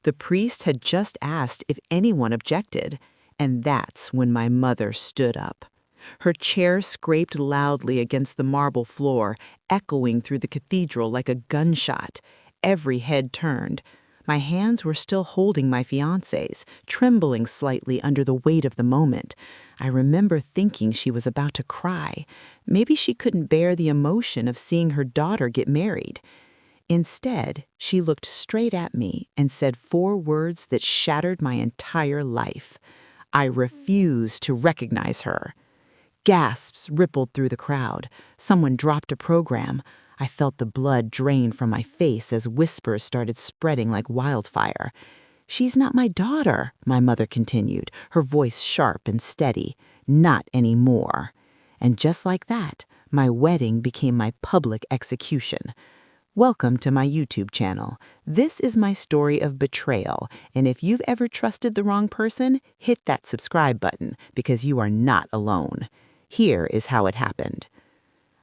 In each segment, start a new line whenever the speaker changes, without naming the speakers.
The priest had just asked if anyone objected, and that's when my mother stood up. Her chair scraped loudly against the marble floor, echoing through the cathedral like a gunshot. Every head turned. My hands were still holding my fiancé's, trembling slightly under the weight of the moment. I remember thinking she was about to cry. Maybe she couldn't bear the emotion of seeing her daughter get married. Instead, she looked straight at me and said 4 words that shattered my entire life. I refuse to recognize her. Gasps rippled through the crowd. Someone dropped a program. I felt the blood drain from my face as whispers started spreading like wildfire. "She's not my daughter," my mother continued, her voice sharp and steady. "Not anymore." And just like that, my wedding became my public execution. Welcome to my YouTube channel. This is my story of betrayal, and if you've ever trusted the wrong person, hit that subscribe button because you are not alone. Here is how it happened.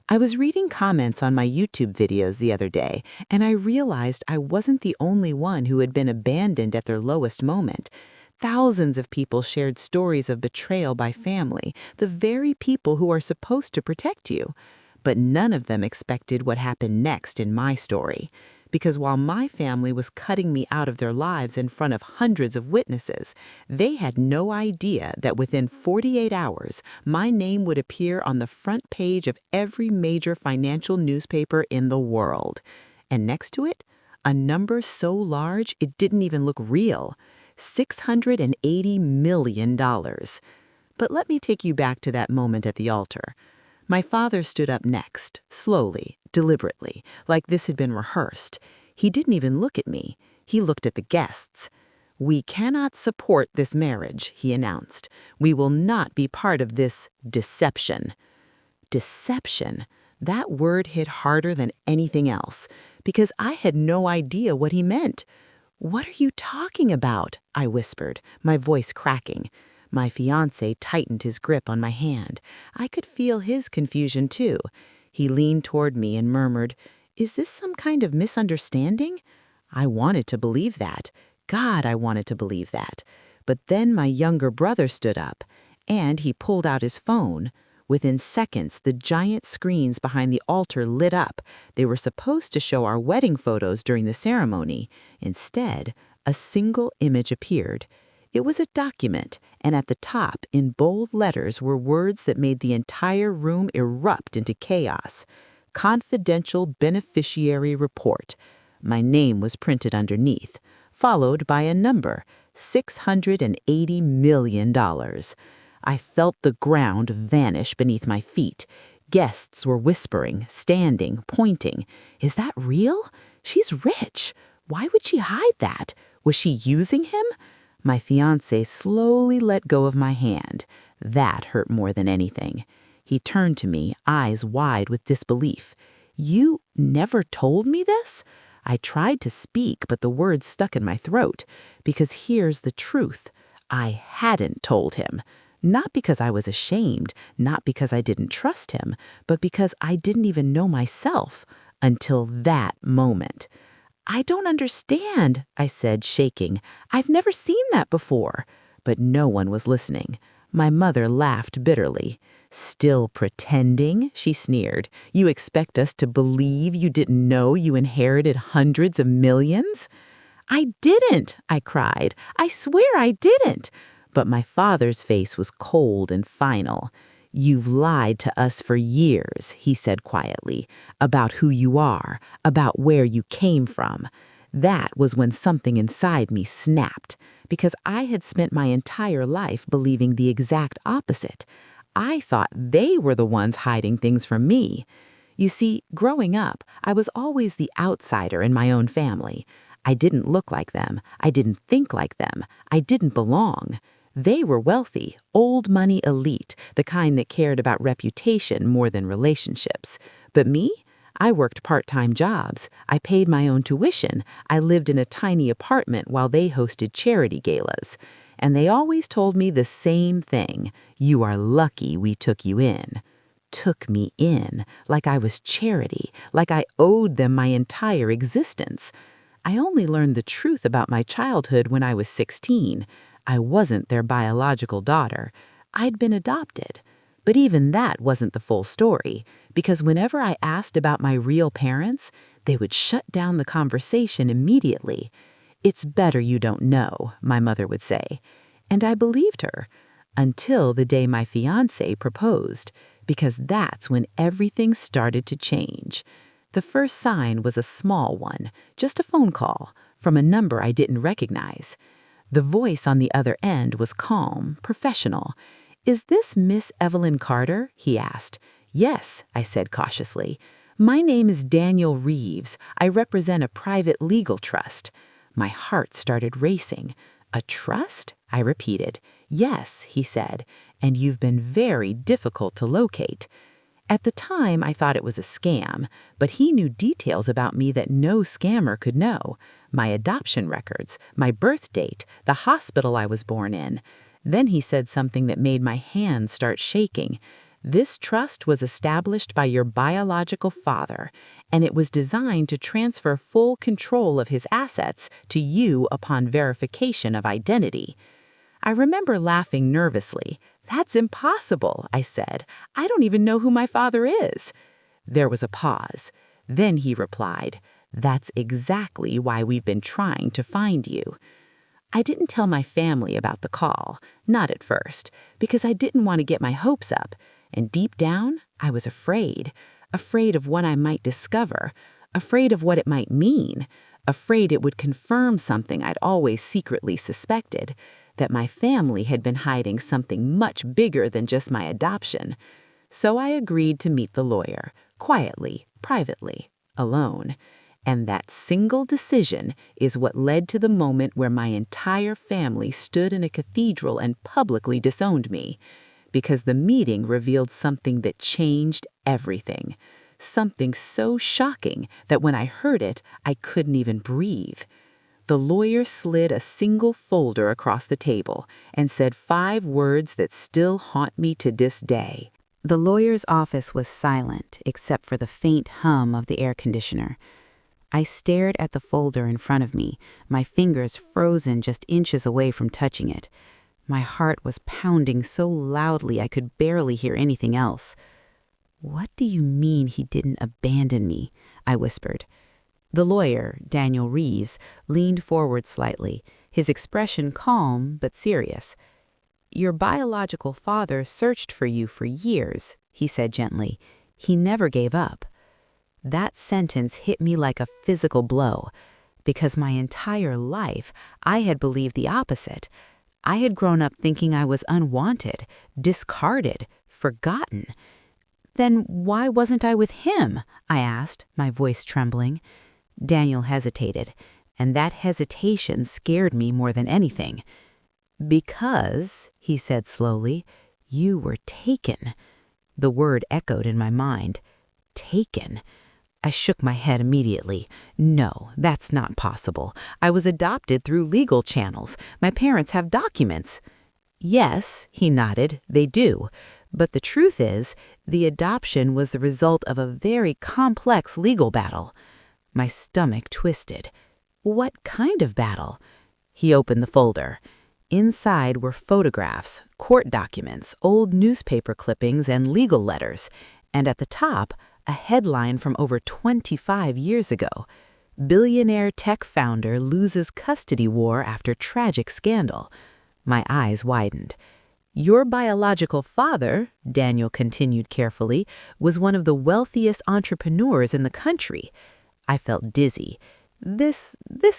I was reading comments on my YouTube videos the other day, and I realized I wasn't the only one who had been abandoned at their lowest moment. Thousands of people shared stories of betrayal by family, the very people who are supposed to protect you. But none of them expected what happened next in my story. Because while my family was cutting me out of their lives in front of hundreds of witnesses, they had no idea that within 48 hours, my name would appear on the front page of every major financial newspaper in the world. And next to it, a number so large it didn't even look real: $680 million. But let me take you back to that moment at the altar. My father stood up next, slowly, deliberately, like this had been rehearsed. He didn't even look at me. He looked at the guests. "We cannot support this marriage," he announced. "We will not be part of this deception." Deception. That word hit harder than anything else, because I had no idea what he meant. "What are you talking about?" I whispered, my voice cracking. My fiancé tightened his grip on my hand. I could feel his confusion, too. He leaned toward me and murmured, "Is this some kind of misunderstanding?" I wanted to believe that. God, I wanted to believe that. But then my younger brother stood up, and he pulled out his phone. Within seconds, the giant screens behind the altar lit up. They were supposed to show our wedding photos during the ceremony. Instead, a single image appeared. It was a document, and at the top, in bold letters, were words that made the entire room erupt into chaos. "Confidential Beneficiary Report." My name was printed underneath, followed by a number: $680 million. I felt the ground vanish beneath my feet. Guests were whispering, standing, pointing. "Is that real? She's rich. Why would she hide that? Was she using him?" My fiancé slowly let go of my hand. That hurt more than anything. He turned to me, eyes wide with disbelief. "You never told me this?" I tried to speak, but the words stuck in my throat. Because here's the truth. I hadn't told him. Not because I was ashamed, not because I didn't trust him, but because I didn't even know myself until that moment. "I don't understand," I said, shaking. "I've never seen that before." But no one was listening. My mother laughed bitterly. "Still pretending?" she sneered. "You expect us to believe you didn't know you inherited hundreds of millions?" "I didn't," I cried. "I swear I didn't." But my father's face was cold and final. "You've lied to us for years," he said quietly, "about who you are, about where you came from." That was when something inside me snapped, because I had spent my entire life believing the exact opposite. I thought they were the ones hiding things from me. You see, growing up, I was always the outsider in my own family. I didn't look like them. I didn't think like them. I didn't belong. They were wealthy, old money elite, the kind that cared about reputation more than relationships. But me? I worked part-time jobs. I paid my own tuition. I lived in a tiny apartment while they hosted charity galas. And they always told me the same thing: "You are lucky we took you in." Took me in, like I was charity, like I owed them my entire existence. I only learned the truth about my childhood when I was 16. I wasn't their biological daughter. I'd been adopted. But even that wasn't the full story, because whenever I asked about my real parents, they would shut down the conversation immediately. "It's better you don't know," my mother would say. And I believed her, until the day my fiancé proposed, because that's when everything started to change. The first sign was a small one, just a phone call, from a number I didn't recognize. The voice on the other end was calm, professional. "Is this Miss Evelyn Carter?" he asked. "Yes," I said cautiously. "My name is Daniel Reeves. I represent a private legal trust." My heart started racing. "A trust?" I repeated. "Yes," he said, "and you've been very difficult to locate." At the time, I thought it was a scam, but he knew details about me that no scammer could know. My adoption records, my birth date, the hospital I was born in. Then he said something that made my hands start shaking. "This trust was established by your biological father, and it was designed to transfer full control of his assets to you upon verification of identity." I remember laughing nervously. "That's impossible," I said. "I don't even know who my father is." There was a pause. Then he replied, "That's exactly why we've been trying to find you." I didn't tell my family about the call, not at first, because I didn't want to get my hopes up. And deep down, I was afraid. Afraid of what I might discover. Afraid of what it might mean. Afraid it would confirm something I'd always secretly suspected, that my family had been hiding something much bigger than just my adoption. So I agreed to meet the lawyer, quietly, privately, alone. And that single decision is what led to the moment where my entire family stood in a cathedral and publicly disowned me. Because the meeting revealed something that changed everything. Something so shocking that when I heard it, I couldn't even breathe. The lawyer slid a single folder across the table and said 5 words that still haunt me to this day. The lawyer's office was silent except for the faint hum of the air conditioner. I stared at the folder in front of me, my fingers frozen just inches away from touching it. My heart was pounding so loudly I could barely hear anything else. "What do you mean he didn't abandon me?" I whispered. The lawyer, Daniel Reeves, leaned forward slightly, his expression calm but serious. "Your biological father searched for you for years," he said gently. "He never gave up." That sentence hit me like a physical blow, because my entire life I had believed the opposite. I had grown up thinking I was unwanted, discarded, forgotten. "Then why wasn't I with him?" I asked, my voice trembling. Daniel hesitated, and that hesitation scared me more than anything. "Because," he said slowly, "you were taken." The word echoed in my mind. Taken. I shook my head immediately. "No, that's not possible. I was adopted through legal channels. My parents have documents." "Yes," he nodded, "they do. But the truth is, the adoption was the result of a very complex legal battle." My stomach twisted. "What kind of battle?" He opened the folder. Inside were photographs, court documents, old newspaper clippings, and legal letters. And at the top, a headline from over 25 years ago. "Billionaire tech founder loses custody war after tragic scandal." My eyes widened. "Your biological father," Daniel continued carefully, "was one of the wealthiest entrepreneurs in the country." I felt dizzy. This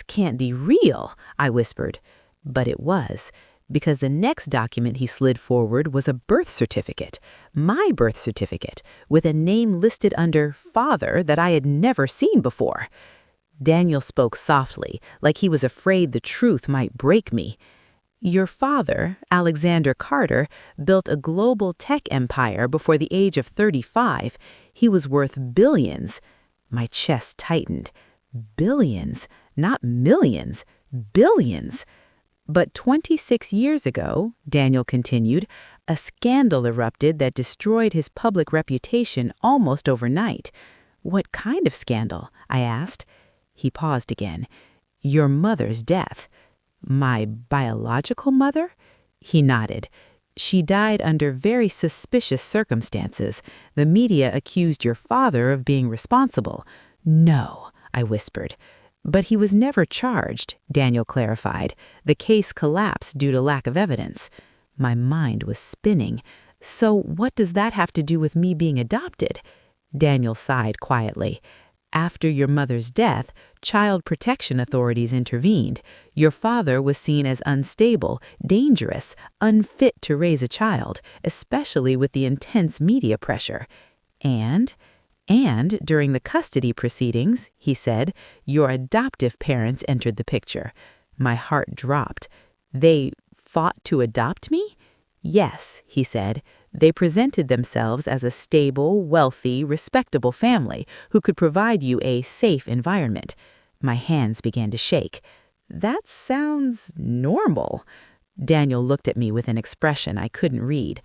can't be real," I whispered. But it was, because the next document he slid forward was a birth certificate, my birth certificate, with a name listed under father that I had never seen before. Daniel spoke softly, like he was afraid the truth might break me. "Your father, Alexander Carter, built a global tech empire before the age of 35. He was worth billions." My chest tightened. Billions, not millions, billions. "But 26 years ago," Daniel continued, "a scandal erupted that destroyed his public reputation almost overnight." "What kind of scandal?" I asked. He paused again. Your mother's death. My biological mother? He nodded. She died under very suspicious circumstances. The media accused your father of being responsible. No, I whispered. But he was never charged, Daniel clarified. The case collapsed due to lack of evidence. My mind was spinning. So what does that have to do with me being adopted? Daniel sighed quietly. After your mother's death, child protection authorities intervened. Your father was seen as unstable, dangerous, unfit to raise a child, especially with the intense media pressure. And during the custody proceedings, he said, your adoptive parents entered the picture. My heart dropped. They fought to adopt me? Yes, he said. They presented themselves as a stable, wealthy, respectable family who could provide you a safe environment. My hands began to shake. That sounds normal. Daniel looked at me with an expression I couldn't read.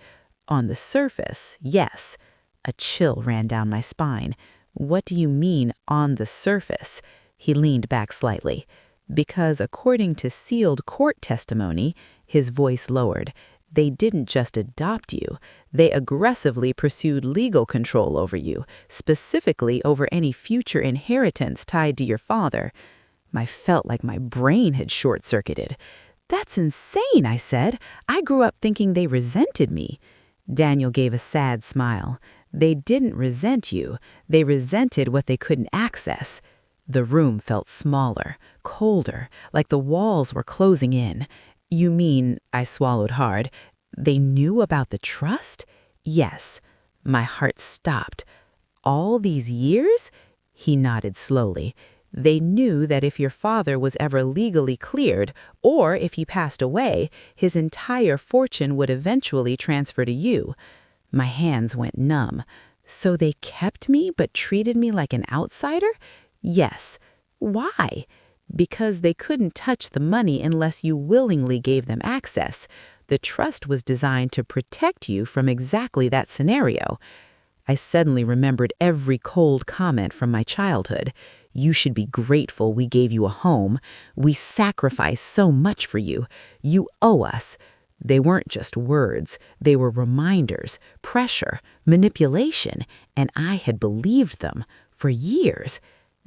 On the surface, yes. A chill ran down my spine. What do you mean, on the surface? He leaned back slightly. Because according to sealed court testimony, his voice lowered, they didn't just adopt you. They aggressively pursued legal control over you, specifically over any future inheritance tied to your father. I felt like my brain had short-circuited. That's insane, I said. I grew up thinking they resented me. Daniel gave a sad smile. They didn't resent you. They resented what they couldn't access. The room felt smaller, colder, like the walls were closing in. You mean, I swallowed hard, they knew about the trust? Yes. My heart stopped. All these years? He nodded slowly. They knew that if your father was ever legally cleared, or if he passed away, his entire fortune would eventually transfer to you. My hands went numb. So they kept me but treated me like an outsider? Yes. Why? Because they couldn't touch the money unless you willingly gave them access. The trust was designed to protect you from exactly that scenario. I suddenly remembered every cold comment from my childhood. You should be grateful we gave you a home. We sacrificed so much for you. You owe us. They weren't just words. They were reminders, pressure, manipulation, and I had believed them for years.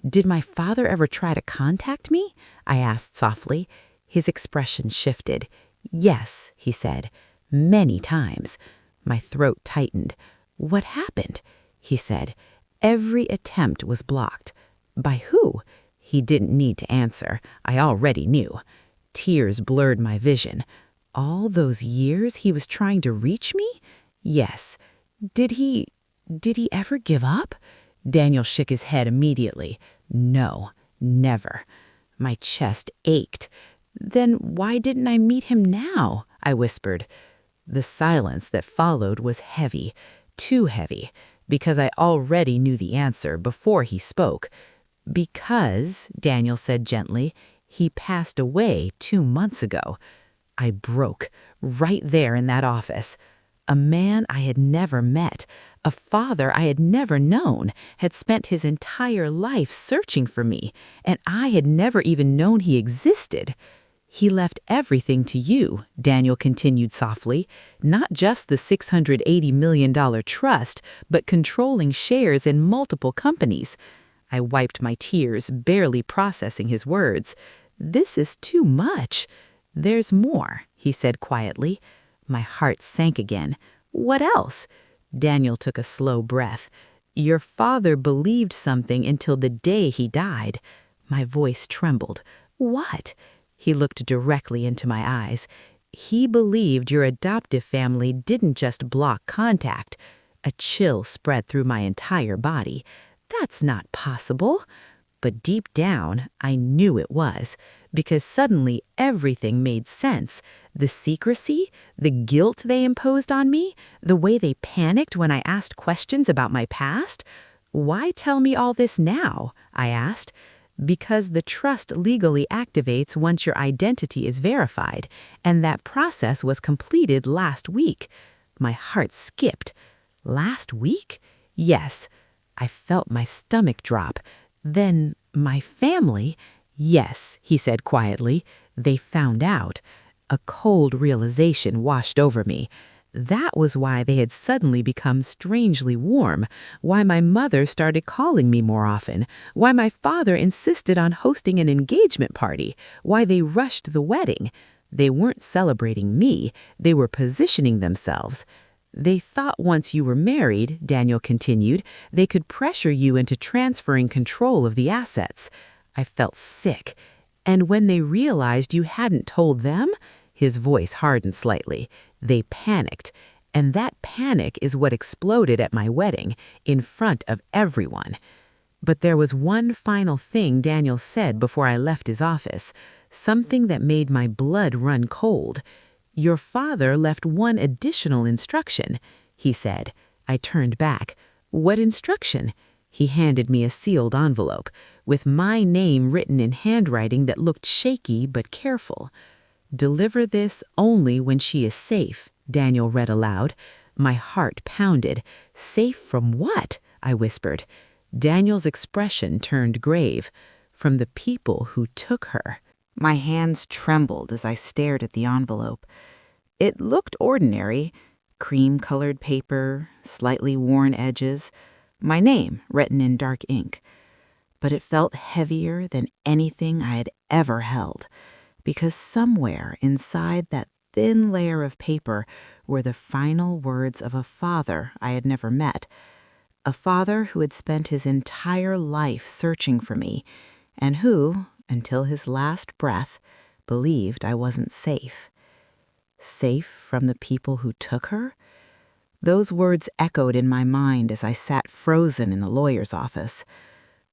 Did my father ever try to contact me? I asked softly. His expression shifted. Yes, he said, many times. My throat tightened. What happened? He said. Every attempt was blocked. By who? He didn't need to answer. I already knew. Tears blurred my vision. All those years he was trying to reach me? Yes. Did he ever give up? Daniel shook his head immediately. No, never. My chest ached. Then why didn't I meet him now? I whispered. The silence that followed was heavy, too heavy, because I already knew the answer before he spoke. Because, Daniel said gently, he passed away 2 months ago. I broke, right there in that office. A man I had never met, a father I had never known, had spent his entire life searching for me, and I had never even known he existed. He left everything to you, Daniel continued softly, not just the $680 million trust, but controlling shares in multiple companies. I wiped my tears, barely processing his words. This is too much. There's more, he said quietly. My heart sank again. What else? Daniel took a slow breath. Your father believed something until the day he died. My voice trembled. What? He looked directly into my eyes. He believed your adoptive family didn't just block contact. A chill spread through my entire body. That's not possible. But deep down, I knew it was, because suddenly everything made sense. The secrecy, the guilt they imposed on me, the way they panicked when I asked questions about my past. Why tell me all this now? I asked. Because the trust legally activates once your identity is verified, and that process was completed last week. My heart skipped. Last week? Yes. I felt my stomach drop. Then my family? Yes, he said quietly. They found out. A cold realization washed over me. That was why they had suddenly become strangely warm, why my mother started calling me more often, why my father insisted on hosting an engagement party, why they rushed the wedding. They weren't celebrating me, they were positioning themselves. They thought once you were married, Daniel continued, they could pressure you into transferring control of the assets. I felt sick. And when they realized you hadn't told them, his voice hardened slightly. They panicked. And that panic is what exploded at my wedding, in front of everyone. But there was one final thing Daniel said before I left his office, something that made my blood run cold. Your father left one additional instruction, he said. I turned back. What instruction? He handed me a sealed envelope, with my name written in handwriting that looked shaky but careful. Deliver this only when she is safe, Daniel read aloud. My heart pounded. Safe from what? I whispered. Daniel's expression turned grave. From the people who took her. My hands trembled as I stared at the envelope. It looked ordinary. Cream-colored paper, slightly worn edges, my name written in dark ink. But it felt heavier than anything I had ever held, because somewhere inside that thin layer of paper were the final words of a father I had never met, a father who had spent his entire life searching for me, and who, until his last breath, believed I wasn't safe. Safe from the people who took her? Those words echoed in my mind as I sat frozen in the lawyer's office.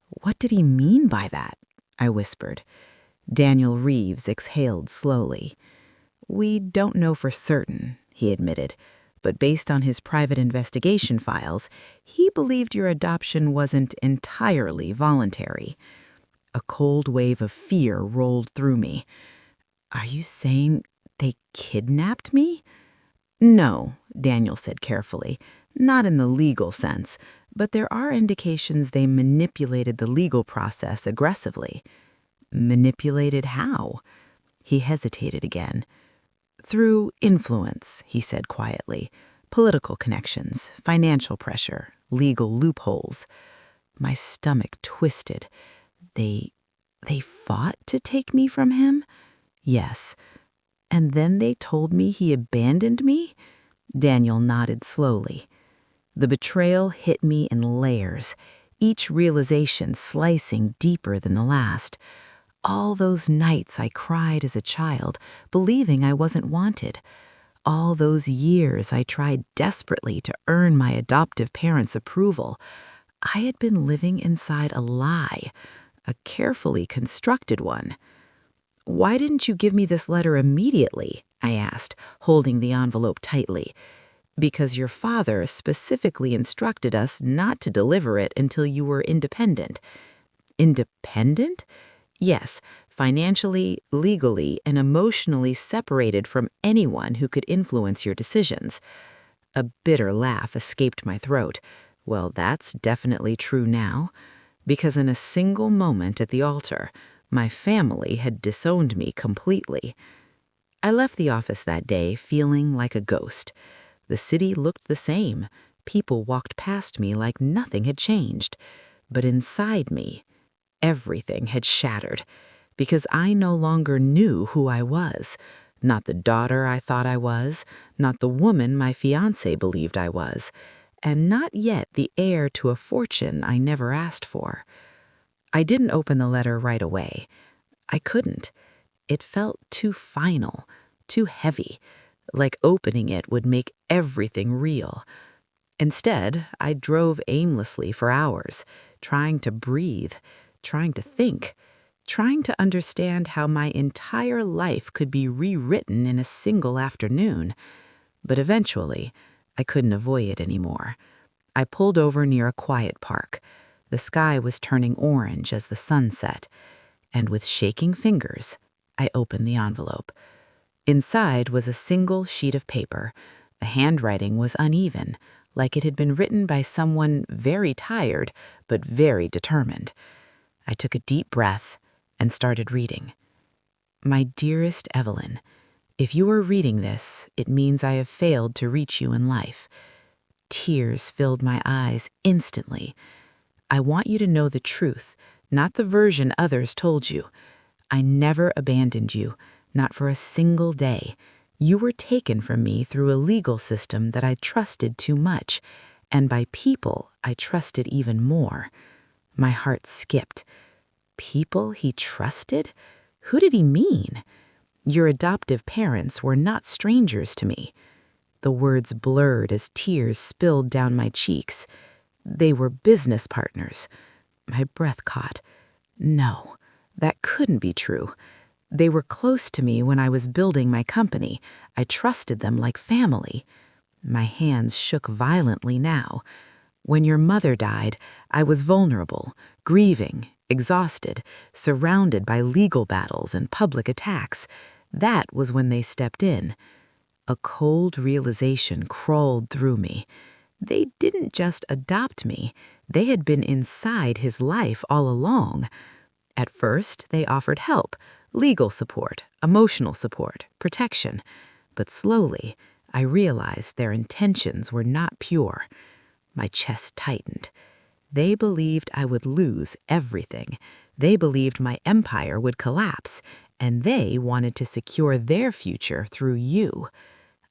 What did he mean by that? I whispered. Daniel Reeves exhaled slowly. We don't know for certain, he admitted, but based on his private investigation files, he believed your adoption wasn't entirely voluntary. A cold wave of fear rolled through me. Are you saying they kidnapped me? No, Daniel said carefully, not in the legal sense, but there are indications they manipulated the legal process aggressively. Manipulated how? He hesitated again. Through influence, he said quietly. Political connections, financial pressure, legal loopholes. My stomach twisted. They fought to take me from him? Yes. And then they told me he abandoned me? Daniel nodded slowly. The betrayal hit me in layers, each realization slicing deeper than the last. All those nights I cried as a child, believing I wasn't wanted. All those years I tried desperately to earn my adoptive parents' approval. I had been living inside a lie, a carefully constructed one. Why didn't you give me this letter immediately? I asked, holding the envelope tightly. Because your father specifically instructed us not to deliver it until you were independent. Independent? Yes, financially, legally, and emotionally separated from anyone who could influence your decisions. A bitter laugh escaped my throat. Well, that's definitely true now, because in a single moment at the altar, my family had disowned me completely. I left the office that day feeling like a ghost. The city looked the same. People walked past me like nothing had changed. But inside me, everything had shattered, because I no longer knew who I was. Not the daughter I thought I was, not the woman my fiancé believed I was, and not yet the heir to a fortune I never asked for. I didn't open the letter right away. I couldn't. It felt too final, too heavy, like opening it would make everything real. Instead, I drove aimlessly for hours, trying to breathe, trying to think, trying to understand how my entire life could be rewritten in a single afternoon. But eventually, I couldn't avoid it anymore. I pulled over near a quiet park. The sky was turning orange as the sun set, and with shaking fingers, I opened the envelope. Inside was a single sheet of paper. The handwriting was uneven, like it had been written by someone very tired but very determined. I took a deep breath and started reading. My dearest Evelyn, if you are reading this, it means I have failed to reach you in life. Tears filled my eyes instantly. I want you to know the truth, not the version others told you. I never abandoned you, not for a single day. You were taken from me through a legal system that I trusted too much, and by people I trusted even more. My heart skipped. People he trusted? Who did he mean? Your adoptive parents were not strangers to me. The words blurred as tears spilled down my cheeks. They were business partners. My breath caught. No, that couldn't be true. They were close to me when I was building my company. I trusted them like family. My hands shook violently now. When your mother died, I was vulnerable, grieving, exhausted, surrounded by legal battles and public attacks. That was when they stepped in. A cold realization crawled through me. They didn't just adopt me. They had been inside his life all along. At first, they offered help, legal support, emotional support, protection. But slowly, I realized their intentions were not pure. My chest tightened. They believed I would lose everything. They believed my empire would collapse, and they wanted to secure their future through you.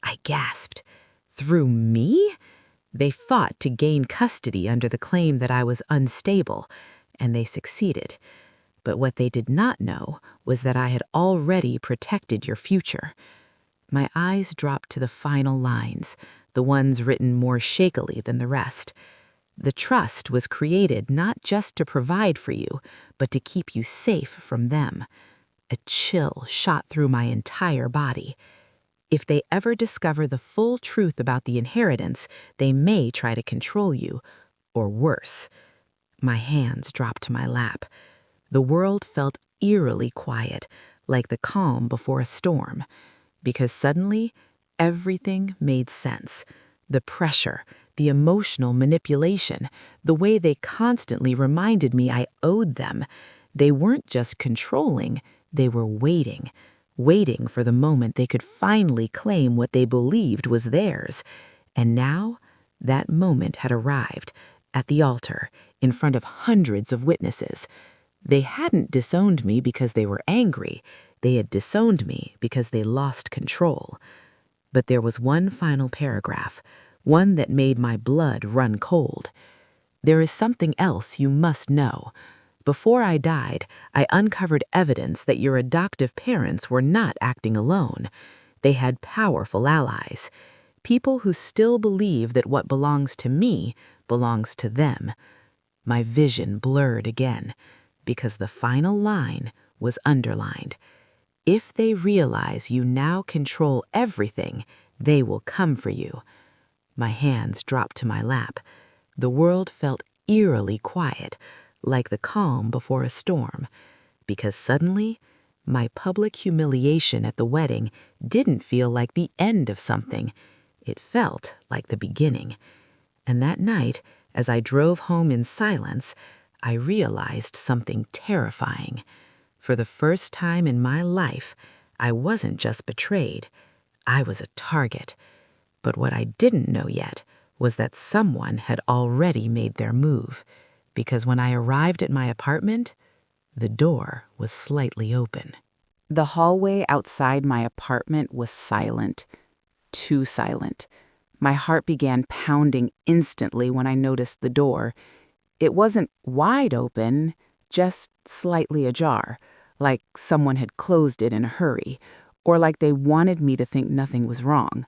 I gasped. Through me? They fought to gain custody under the claim that I was unstable, and they succeeded. But what they did not know was that I had already protected your future. My eyes dropped to the final lines, the ones written more shakily than the rest. The trust was created not just to provide for you, but to keep you safe from them. A chill shot through my entire body. If they ever discover the full truth about the inheritance, they may try to control you, or worse. My hands dropped to my lap. The world felt eerily quiet, like the calm before a storm, because suddenly everything made sense. The pressure, the emotional manipulation, the way they constantly reminded me I owed them. They weren't just controlling, they were waiting for the moment they could finally claim what they believed was theirs. And now, that moment had arrived, at the altar, in front of hundreds of witnesses. They hadn't disowned me because they were angry. They had disowned me because they lost control. But there was one final paragraph, one that made my blood run cold. There is something else you must know. Before I died, I uncovered evidence that your adoptive parents were not acting alone. They had powerful allies, people who still believe that what belongs to me belongs to them. My vision blurred again, because the final line was underlined. If they realize you now control everything, they will come for you. My hands dropped to my lap. The world felt eerily quiet, like the calm before a storm, because suddenly, my public humiliation at the wedding didn't feel like the end of something. It felt like the beginning. And that night, as I drove home in silence, I realized something terrifying. For the first time in my life, I wasn't just betrayed. I was a target. But what I didn't know yet was that someone had already made their move, because when I arrived at my apartment, the door was slightly open. The hallway outside my apartment was silent, too silent. My heart began pounding instantly when I noticed the door. It wasn't wide open, just slightly ajar, like someone had closed it in a hurry, or like they wanted me to think nothing was wrong.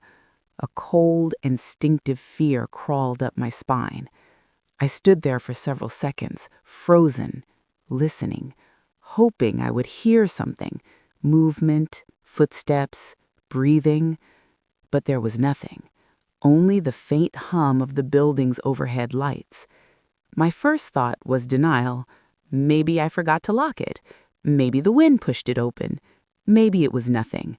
A cold, instinctive fear crawled up my spine. I stood there for several seconds, frozen, listening, hoping I would hear something, movement, footsteps, breathing. But there was nothing, only the faint hum of the building's overhead lights. My first thought was denial. Maybe I forgot to lock it. Maybe the wind pushed it open. Maybe it was nothing.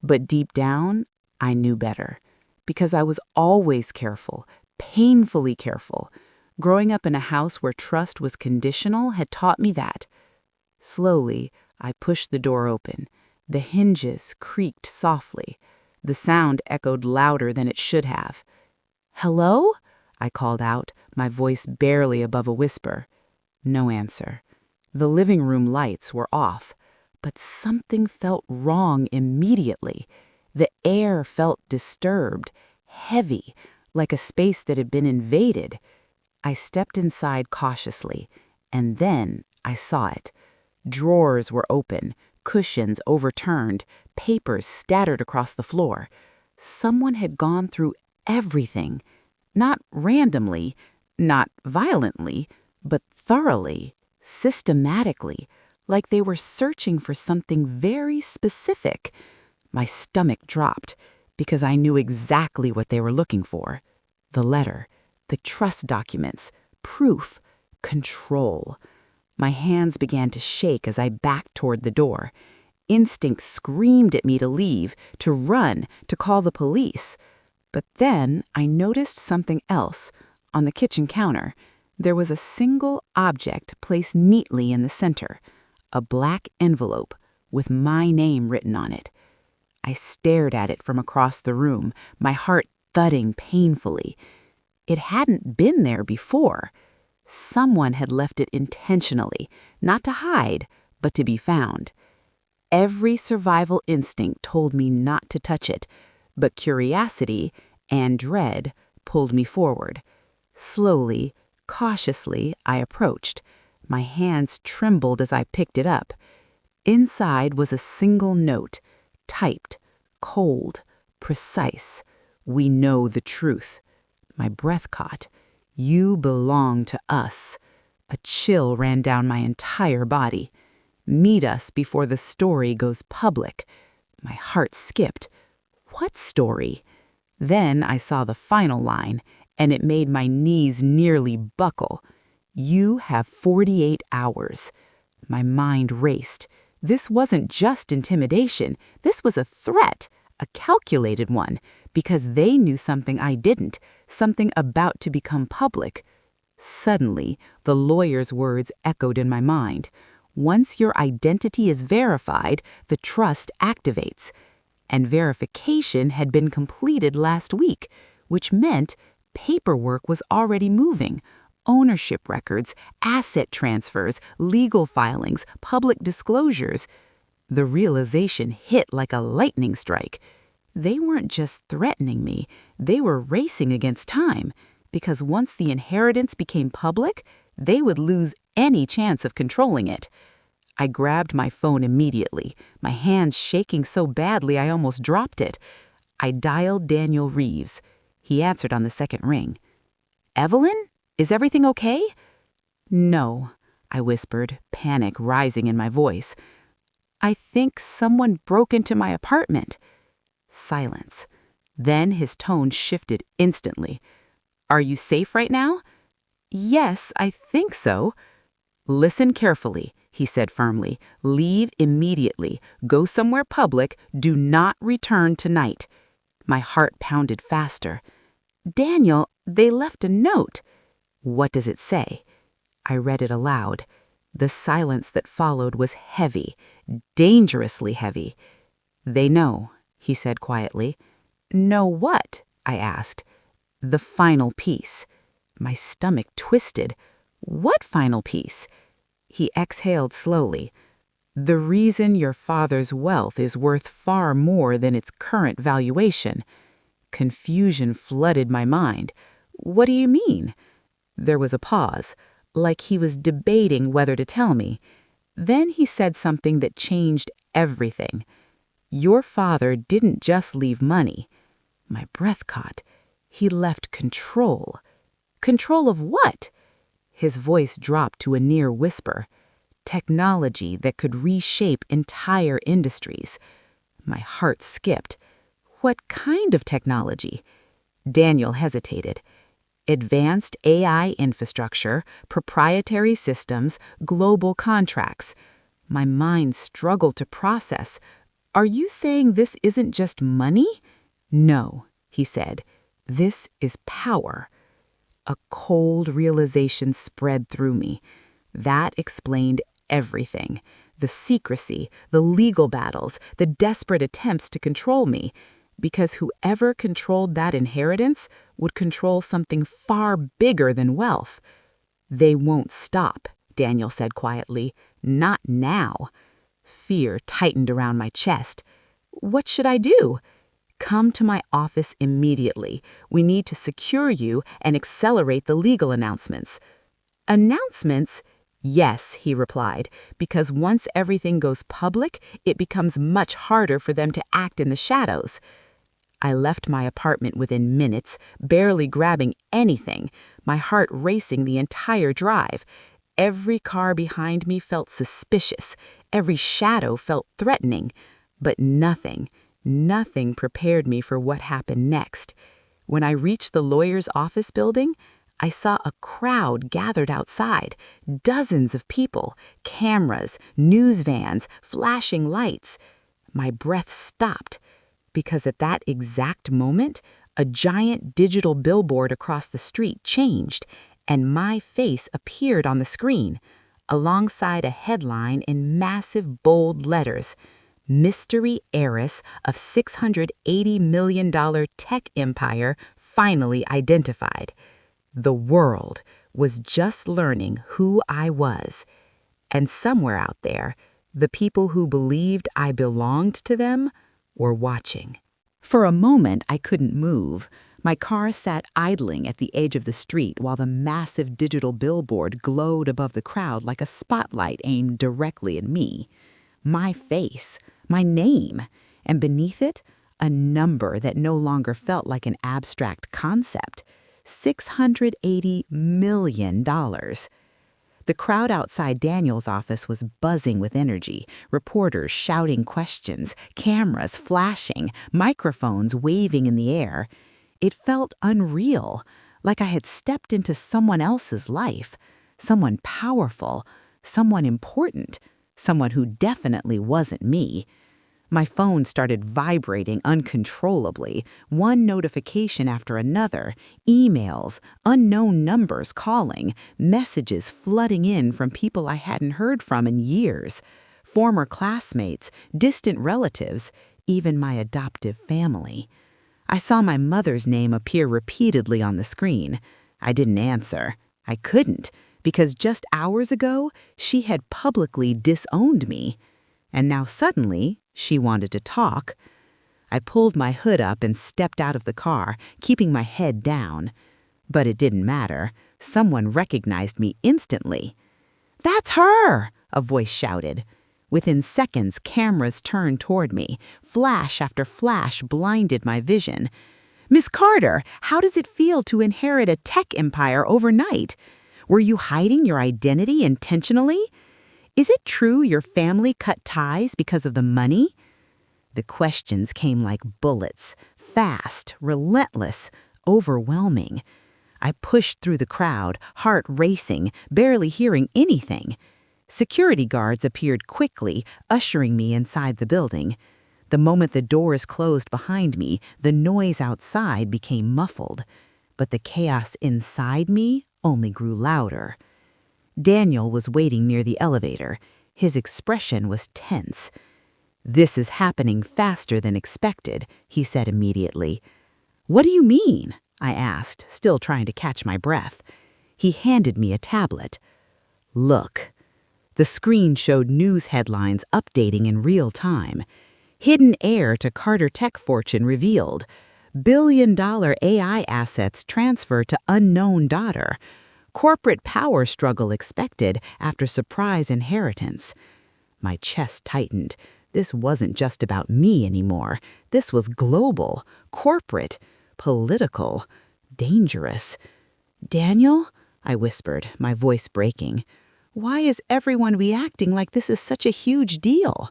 But deep down, I knew better, because I was always careful, painfully careful. Growing up in a house where trust was conditional had taught me that. Slowly, I pushed the door open. The hinges creaked softly. The sound echoed louder than it should have. "Hello?" I called out, my voice barely above a whisper. No answer. The living room lights were off, but something felt wrong immediately. The air felt disturbed, heavy, like a space that had been invaded. I stepped inside cautiously, and then I saw it. Drawers were open, cushions overturned, papers scattered across the floor. Someone had gone through everything. Not randomly, not violently, but thoroughly, systematically, like they were searching for something very specific. My stomach dropped because I knew exactly what they were looking for. The letter, the trust documents, proof, control. My hands began to shake as I backed toward the door. Instinct screamed at me to leave, to run, to call the police. But then I noticed something else. On the kitchen counter, there was a single object placed neatly in the center, a black envelope with my name written on it. I stared at it from across the room, my heart thudding painfully. It hadn't been there before. Someone had left it intentionally, not to hide, but to be found. Every survival instinct told me not to touch it, but curiosity and dread pulled me forward. Slowly, cautiously, I approached. My hands trembled as I picked it up. Inside was a single note, typed, cold, precise. "We know the truth." My breath caught. "You belong to us." A chill ran down my entire body. "Meet us before the story goes public." My heart skipped. What story? Then I saw the final line, and it made my knees nearly buckle. "You have 48 hours." My mind raced. This wasn't just intimidation. This was a threat, a calculated one, because they knew something I didn't, something about to become public. Suddenly, the lawyer's words echoed in my mind. Once your identity is verified, the trust activates. And verification had been completed last week, which meant paperwork was already moving. Ownership records, asset transfers, legal filings, public disclosures. The realization hit like a lightning strike. They weren't just threatening me, they were racing against time, because once the inheritance became public, they would lose any chance of controlling it. I grabbed my phone immediately, my hands shaking so badly I almost dropped it. I dialed Daniel Reeves. He answered on the second ring. "Evelyn? Is everything okay?" "No," I whispered, panic rising in my voice. "I think someone broke into my apartment." Silence. Then his tone shifted instantly. "Are you safe right now?" "Yes, I think so." "Listen carefully," he said firmly. "Leave immediately. Go somewhere public. Do not return tonight." My heart pounded faster. "Daniel, they left a note." "What does it say?" I read it aloud. The silence that followed was heavy, dangerously heavy. "They know," he said quietly. "Know what?" I asked. "The final piece." My stomach twisted. "What final piece?" He exhaled slowly. "The reason your father's wealth is worth far more than its current valuation." Confusion flooded my mind. "What do you mean?" There was a pause, like he was debating whether to tell me. Then he said something that changed everything. "Your father didn't just leave money." My breath caught. He left control. Control of what? His voice dropped to a near whisper. Technology that could reshape entire industries. My heart skipped. What kind of technology? Daniel hesitated. Advanced AI infrastructure, proprietary systems, global contracts. My mind struggled to process. "Are you saying this isn't just money?" "No," he said. "This is power." A cold realization spread through me. That explained everything. The secrecy, the legal battles, the desperate attempts to control me. Because whoever controlled that inheritance would control something far bigger than wealth. "They won't stop," Daniel said quietly. "Not now." Fear tightened around my chest. "What should I do?" "Come to my office immediately. We need to secure you and accelerate the legal announcements." "Announcements?" "Yes," he replied, "because once everything goes public, it becomes much harder for them to act in the shadows." I left my apartment within minutes, barely grabbing anything, my heart racing the entire drive. Every car behind me felt suspicious, every shadow felt threatening, but nothing prepared me for what happened next. When I reached the lawyer's office building, I saw a crowd gathered outside, dozens of people, cameras, news vans, flashing lights. My breath stopped, because at that exact moment, a giant digital billboard across the street changed, and my face appeared on the screen, alongside a headline in massive bold letters: "Mystery heiress of $680 million tech empire finally identified." The world was just learning who I was. And somewhere out there, the people who believed I belonged to them were watching. For a moment, I couldn't move. My car sat idling at the edge of the street while the massive digital billboard glowed above the crowd like a spotlight aimed directly at me. My face, my name, and beneath it, a number that no longer felt like an abstract concept: $680 million. The crowd outside Daniel's office was buzzing with energy, reporters shouting questions, cameras flashing, microphones waving in the air. It felt unreal, like I had stepped into someone else's life, someone powerful, someone important, someone who definitely wasn't me. My phone started vibrating uncontrollably, one notification after another, emails, unknown numbers calling, messages flooding in from people I hadn't heard from in years, former classmates, distant relatives, even my adoptive family. I saw my mother's name appear repeatedly on the screen. I didn't answer. I couldn't, because just hours ago, she had publicly disowned me. And now suddenly, she wanted to talk. I pulled my hood up and stepped out of the car, keeping my head down. But it didn't matter. Someone recognized me instantly. "That's her!" a voice shouted. Within seconds, cameras turned toward me. Flash after flash blinded my vision. "Miss Carter, how does it feel to inherit a tech empire overnight? Were you hiding your identity intentionally? Is it true your family cut ties because of the money?" The questions came like bullets, fast, relentless, overwhelming. I pushed through the crowd, heart racing, barely hearing anything. Security guards appeared quickly, ushering me inside the building. The moment the doors closed behind me, the noise outside became muffled. But the chaos inside me only grew louder. Daniel was waiting near the elevator. His expression was tense. "This is happening faster than expected," he said immediately. "What do you mean?" I asked, still trying to catch my breath. He handed me a tablet. "Look." The screen showed news headlines updating in real time. "Hidden heir to Carter tech fortune revealed. Billion-dollar AI assets transfer to unknown daughter. Corporate power struggle expected after surprise inheritance." My chest tightened. This wasn't just about me anymore. This was global, corporate, political, dangerous. "Daniel," I whispered, my voice breaking, "why is everyone reacting like this is such a huge deal?"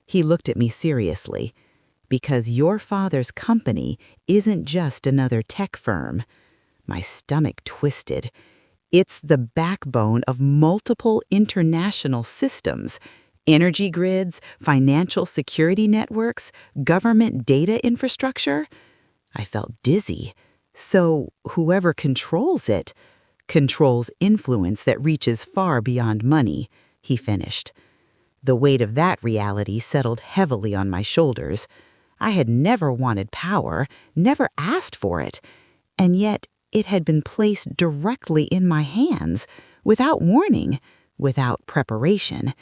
He looked at me seriously. "Because your father's company isn't just another tech firm." My stomach twisted. "It's the backbone of multiple international systems, energy grids, financial security networks, government data infrastructure." I felt dizzy. "So whoever controls it controls influence that reaches far beyond money," he finished. The weight of that reality settled heavily on my shoulders. I had never wanted power, never asked for it, and yet it had been placed directly in my hands, without warning, without preparation.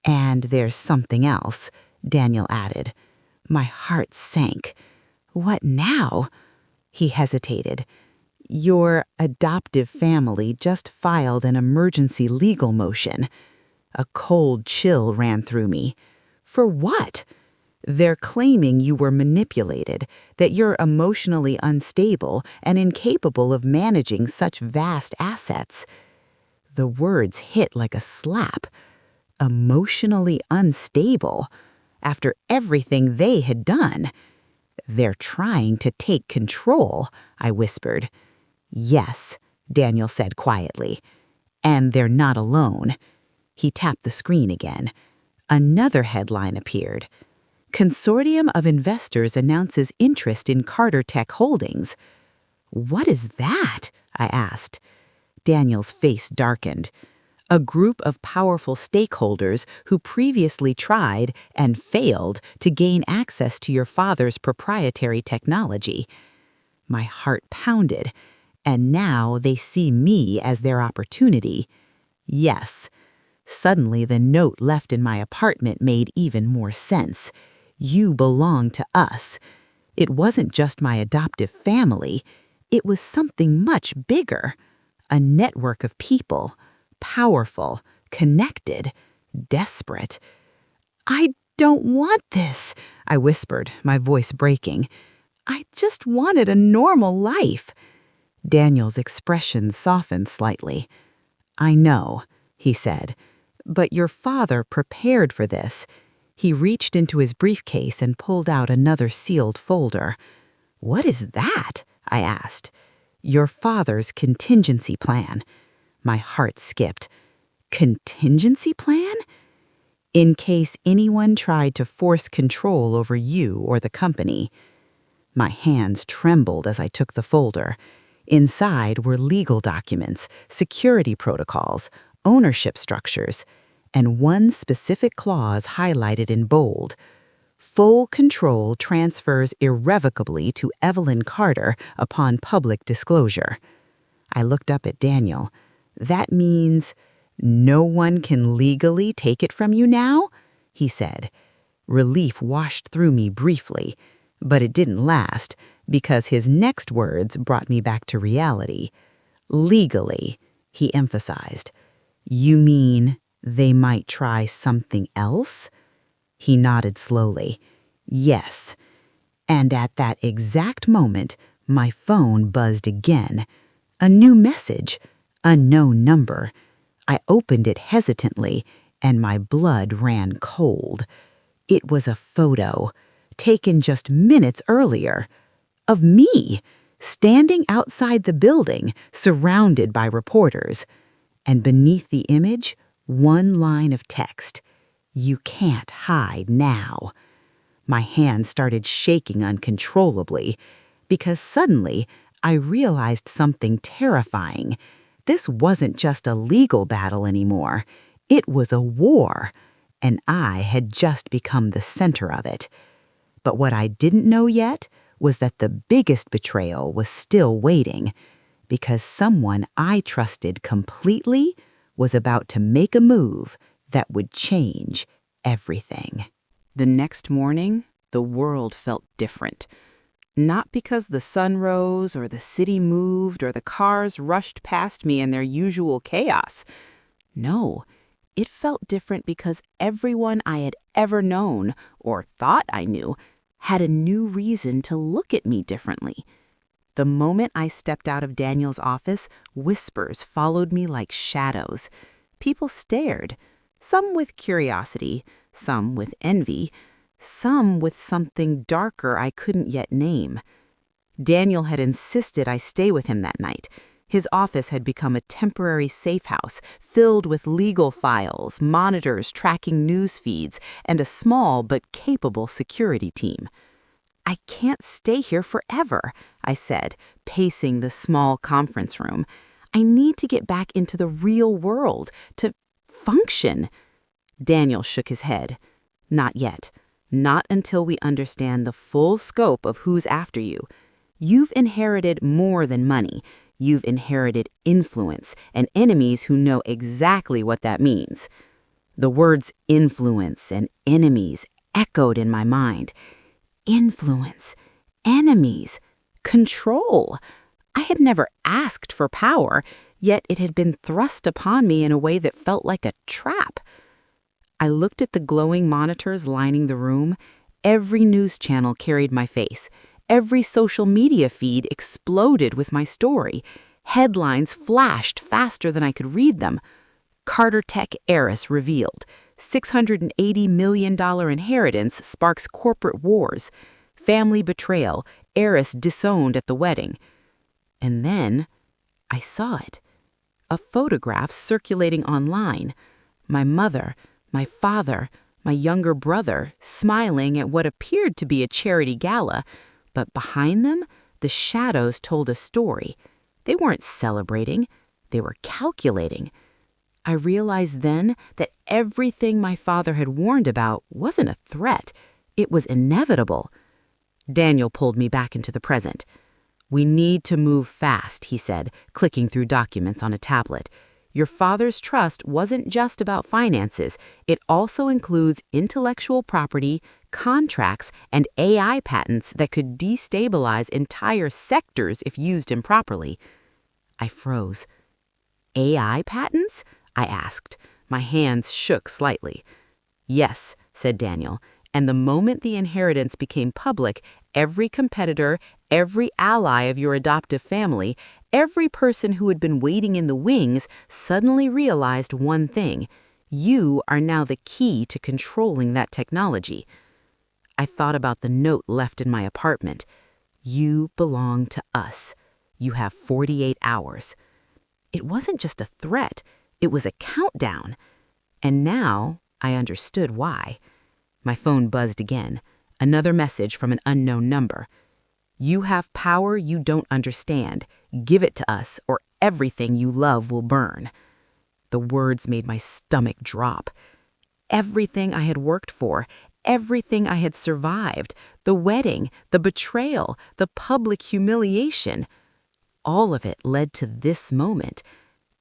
"And there's something else," Daniel added. My heart sank. "What now?" He hesitated. "Your adoptive family just filed an emergency legal motion." A cold chill ran through me. "For what?" "They're claiming you were manipulated, that you're emotionally unstable and incapable of managing such vast assets." The words hit like a slap. Emotionally unstable? After everything they had done? "They're trying to take control," I whispered. "Yes," Daniel said quietly. "And they're not alone." He tapped the screen again. Another headline appeared. "Consortium of investors announces interest in Carter Tech Holdings." "What is that?" I asked. Daniel's face darkened. "A group of powerful stakeholders who previously tried and failed to gain access to your father's proprietary technology." My heart pounded. And now they see me as their opportunity. Yes. Suddenly the note left in my apartment made even more sense. You belong to us. It wasn't just my adoptive family. It was something much bigger. A network of people. Powerful, connected, desperate. "I don't want this," I whispered, my voice breaking. "I just wanted a normal life." Daniel's expression softened slightly. "I know," he said, "but your father prepared for this." He reached into his briefcase and pulled out another sealed folder. "What is that?" I asked. "Your father's contingency plan." My heart skipped. Contingency plan? In case anyone tried to force control over you or the company. My hands trembled as I took the folder. Inside were legal documents, security protocols, ownership structures, and one specific clause highlighted in bold. Full control transfers irrevocably to Evelyn Carter upon public disclosure. I looked up at Daniel. "That means no one can legally take it from you now?" he said. Relief washed through me briefly, but it didn't last because his next words brought me back to reality. "Legally," he emphasized. "You mean they might try something else?" He nodded slowly. "Yes." And at that exact moment, my phone buzzed again. A new message. Unknown number. I opened it hesitantly, and my blood ran cold. It was a photo, taken just minutes earlier, of me, standing outside the building, surrounded by reporters. And beneath the image, one line of text. "You can't hide now." My hand started shaking uncontrollably, because suddenly I realized something terrifying. This wasn't just a legal battle anymore. It was a war, and I had just become the center of it. But what I didn't know yet was that the biggest betrayal was still waiting, because someone I trusted completely was about to make a move that would change everything. The next morning, the world felt different. Not because the sun rose or the city moved or the cars rushed past me in their usual chaos. No, it felt different because everyone I had ever known, or thought I knew, had a new reason to look at me differently. The moment I stepped out of Daniel's office, whispers followed me like shadows. People stared, some with curiosity, some with envy, some with something darker I couldn't yet name. Daniel had insisted I stay with him that night. His office had become a temporary safe house, filled with legal files, monitors tracking news feeds, and a small but capable security team. "I can't stay here forever," I said, pacing the small conference room. "I need to get back into the real world, to function? Daniel shook his head. Not yet. Not until we understand the full scope of who's after you. You've inherited more than money. You've inherited influence and enemies who know exactly what that means. The words influence and enemies echoed in my mind. Influence, enemies, control. I had never asked for power, yet it had been thrust upon me in a way that felt like a trap. I looked at the glowing monitors lining the room. Every news channel carried my face. Every social media feed exploded with my story. Headlines flashed faster than I could read them. Carter Tech heiress revealed. $680 million inheritance sparks corporate wars. Family betrayal. Heiress disowned at the wedding. And then I saw it. A photograph circulating online. My mother, my father, my younger brother, smiling at what appeared to be a charity gala, but behind them, the shadows told a story. They weren't celebrating, they were calculating. I realized then that everything my father had warned about wasn't a threat, it was inevitable. Daniel pulled me back into the present. "We need to move fast," he said, clicking through documents on a tablet. "Your father's trust wasn't just about finances. It also includes intellectual property, contracts, and AI patents that could destabilize entire sectors if used improperly." I froze. "AI patents?" I asked. My hands shook slightly. "Yes," said Daniel. "And the moment the inheritance became public, every competitor, every ally of your adoptive family, every person who had been waiting in the wings suddenly realized one thing. You are now the key to controlling that technology." I thought about the note left in my apartment. "You belong to us. You have 48 hours." It wasn't just a threat, it was a countdown. And now I understood why. My phone buzzed again. Another message from an unknown number. "You have power you don't understand. Give it to us, or everything you love will burn." The words made my stomach drop. Everything I had worked for, everything I had survived, the wedding, the betrayal, the public humiliation, all of it led to this moment.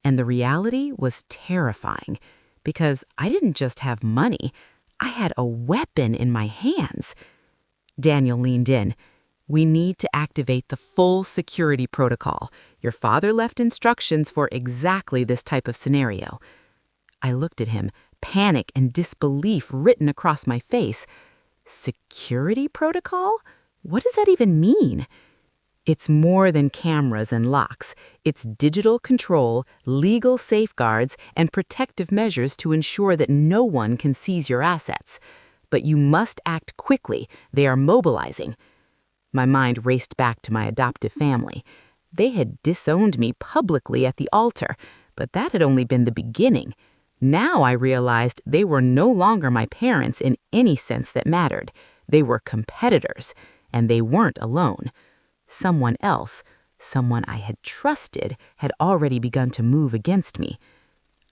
And the reality was terrifying, because I didn't just have money, I had a weapon in my hands. Daniel leaned in. "We need to activate the full security protocol. Your father left instructions for exactly this type of scenario." I looked at him, panic and disbelief written across my face. Security protocol? What does that even mean? "It's more than cameras and locks. It's digital control, legal safeguards, and protective measures to ensure that no one can seize your assets. But you must act quickly. They are mobilizing." My mind raced back to my adoptive family. They had disowned me publicly at the altar, but that had only been the beginning. Now I realized they were no longer my parents in any sense that mattered. They were competitors, and they weren't alone. Someone else, someone I had trusted, had already begun to move against me.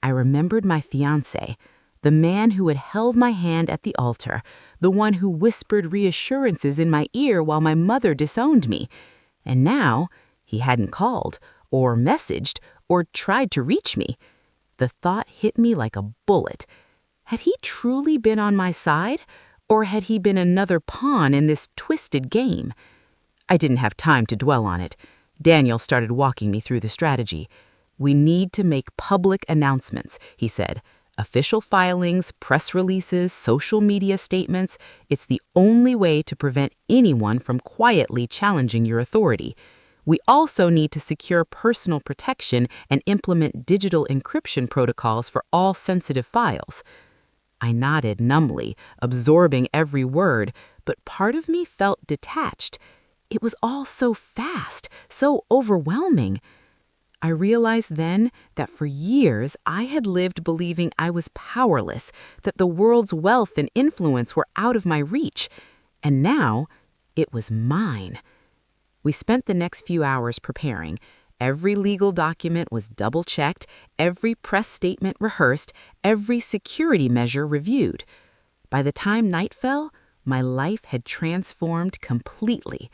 I remembered my fiancé, the man who had held my hand at the altar, the one who whispered reassurances in my ear while my mother disowned me. And now he hadn't called, or messaged, or tried to reach me. The thought hit me like a bullet. Had he truly been on my side, or had he been another pawn in this twisted game? I didn't have time to dwell on it. Daniel started walking me through the strategy. "We need to make public announcements," he said. "Official filings, press releases, social media statements. It's the only way to prevent anyone from quietly challenging your authority. We also need to secure personal protection and implement digital encryption protocols for all sensitive files." I nodded numbly, absorbing every word, but part of me felt detached. It was all so fast, so overwhelming. I realized then that for years I had lived believing I was powerless, that the world's wealth and influence were out of my reach, and now it was mine. We spent the next few hours preparing. Every legal document was double-checked, every press statement rehearsed, every security measure reviewed. By the time night fell, my life had transformed completely.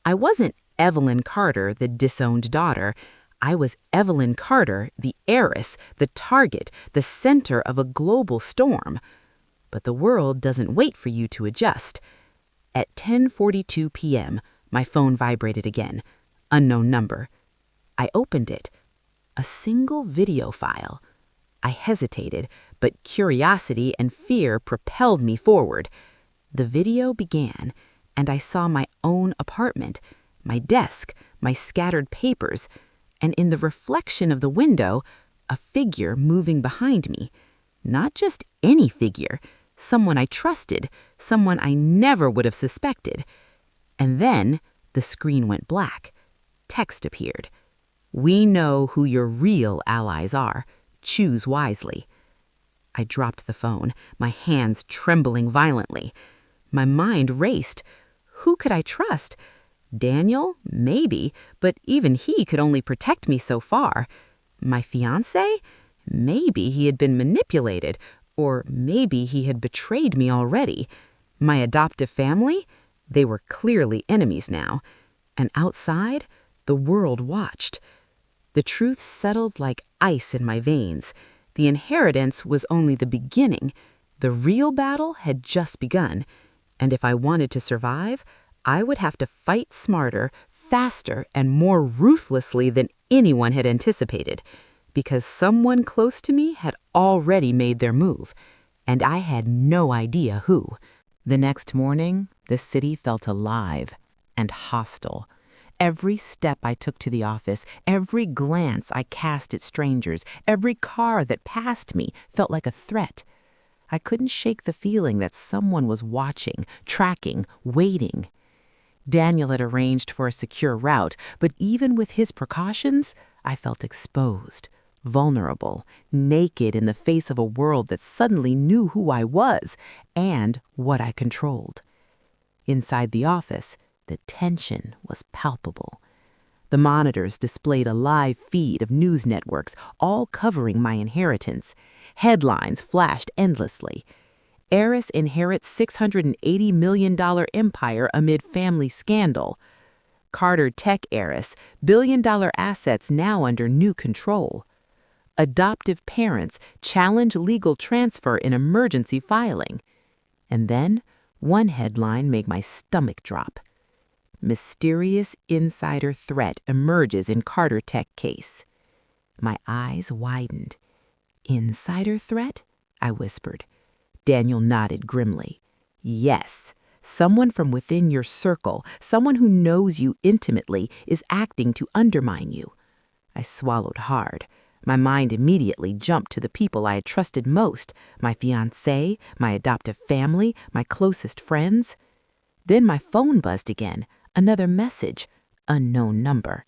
I wasn't Evelyn Carter, the disowned daughter. I was Evelyn Carter, the heiress, the target, the center of a global storm. But the world doesn't wait for you to adjust. At 10:42 p.m., my phone vibrated again. Unknown number. I opened it. A single video file. I hesitated, but curiosity and fear propelled me forward. The video began, and I saw my own apartment, my desk, my scattered papers, and in the reflection of the window, a figure moving behind me. Not just any figure, someone I trusted, someone I never would have suspected. And then the screen went black. Text appeared. "We know who your real allies are. Choose wisely." I dropped the phone, my hands trembling violently. My mind raced. Who could I trust? Daniel? Maybe, but even he could only protect me so far. My fiancé? Maybe he had been manipulated, or maybe he had betrayed me already. My adoptive family? They were clearly enemies now. And outside, the world watched. The truth settled like ice in my veins. The inheritance was only the beginning. The real battle had just begun. And if I wanted to survive, I would have to fight smarter, faster, and more ruthlessly than anyone had anticipated. Because someone close to me had already made their move. And I had no idea who. The next morning, the city felt alive and hostile. Every step I took to the office, every glance I cast at strangers, every car that passed me felt like a threat. I couldn't shake the feeling that someone was watching, tracking, waiting. Daniel had arranged for a secure route, but even with his precautions, I felt exposed, vulnerable, naked in the face of a world that suddenly knew who I was and what I controlled. Inside the office, the tension was palpable. The monitors displayed a live feed of news networks, all covering my inheritance. Headlines flashed endlessly. Heiress inherits $680 million empire amid family scandal. Carter tech heiress, billion-dollar assets now under new control. Adoptive parents challenge legal transfer in emergency filing. And then, one headline made my stomach drop. Mysterious insider threat emerges in Carter Tech case. My eyes widened. Insider threat? I whispered. Daniel nodded grimly. Yes, someone from within your circle, someone who knows you intimately, is acting to undermine you. I swallowed hard. My mind immediately jumped to the people I had trusted most, my fiancé, my adoptive family, my closest friends. Then my phone buzzed again. Another message, unknown number.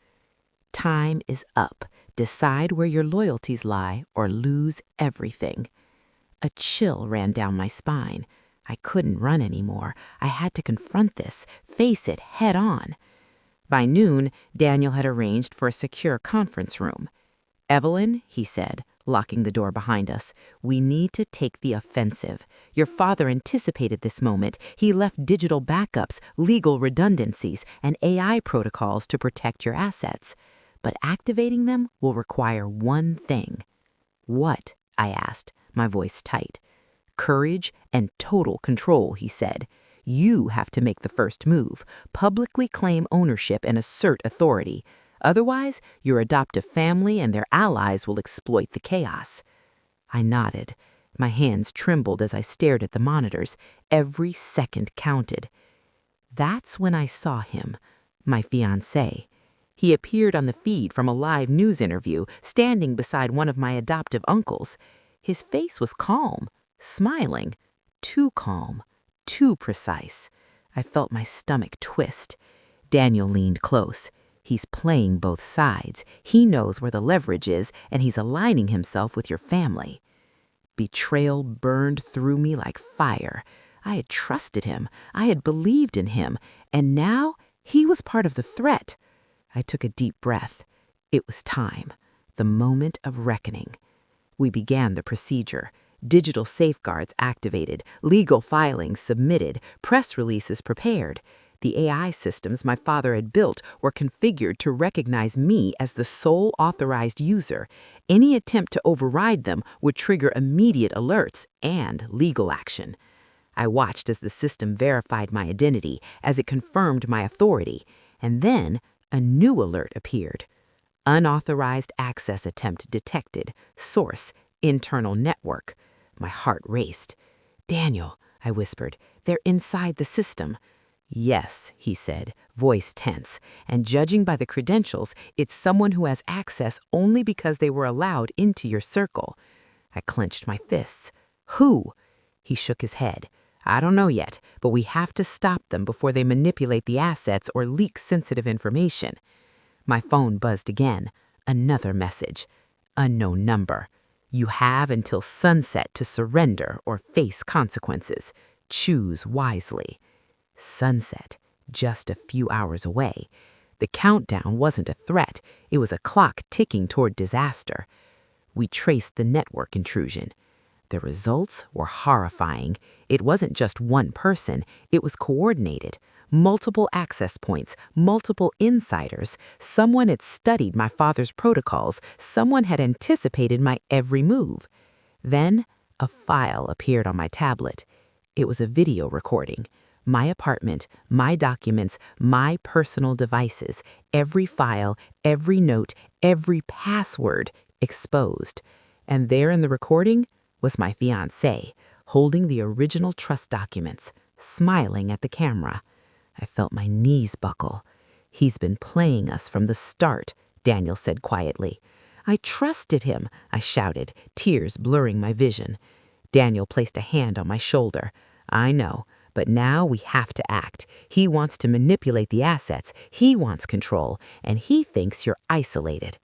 Time is up. Decide where your loyalties lie or lose everything. A chill ran down my spine. I couldn't run anymore. I had to confront this, face it head on. By noon, Daniel had arranged for a secure conference room. "Evelyn," he said, locking the door behind us, "we need to take the offensive. Your father anticipated this moment. He left digital backups, legal redundancies, and AI protocols to protect your assets. But activating them will require one thing." "What?" I asked, my voice tight. "Courage and total control," he said. "You have to make the first move, publicly claim ownership and assert authority. Otherwise, your adoptive family and their allies will exploit the chaos." I nodded. My hands trembled as I stared at the monitors. Every second counted. That's when I saw him, my fiancé. He appeared on the feed from a live news interview, standing beside one of my adoptive uncles. His face was calm, smiling. Too calm, too precise. I felt my stomach twist. Daniel leaned close. He's playing both sides. He knows where the leverage is, and he's aligning himself with your family. Betrayal burned through me like fire. I had trusted him. I had believed in him. And now he was part of the threat. I took a deep breath. It was time, the moment of reckoning. We began the procedure. Digital safeguards activated, legal filings submitted, press releases prepared. The AI systems my father had built were configured to recognize me as the sole authorized user. Any attempt to override them would trigger immediate alerts and legal action. I watched as the system verified my identity, as it confirmed my authority, and then a new alert appeared. Unauthorized access attempt detected. Source, internal network. My heart raced. "Daniel," I whispered, "they're inside the system." "Yes," he said, voice tense, "and judging by the credentials, it's someone who has access only because they were allowed into your circle." I clenched my fists. "Who?" He shook his head. "I don't know yet, but we have to stop them before they manipulate the assets or leak sensitive information." My phone buzzed again. Another message. Unknown number. "You have until sunset to surrender or face consequences. Choose wisely." Sunset, just a few hours away. The countdown wasn't a threat. It was a clock ticking toward disaster. We traced the network intrusion. The results were horrifying. It wasn't just one person, it was coordinated. Multiple access points, multiple insiders. Someone had studied my father's protocols. Someone had anticipated my every move. Then, a file appeared on my tablet. It was a video recording. My apartment, my documents, my personal devices, every file, every note, every password exposed. And there in the recording was my fiancé, holding the original trust documents, smiling at the camera. I felt my knees buckle. "He's been playing us from the start," Daniel said quietly. "I trusted him," I shouted, tears blurring my vision. Daniel placed a hand on my shoulder. "I know, but now we have to act. He wants to manipulate the assets, he wants control, and he thinks you're isolated."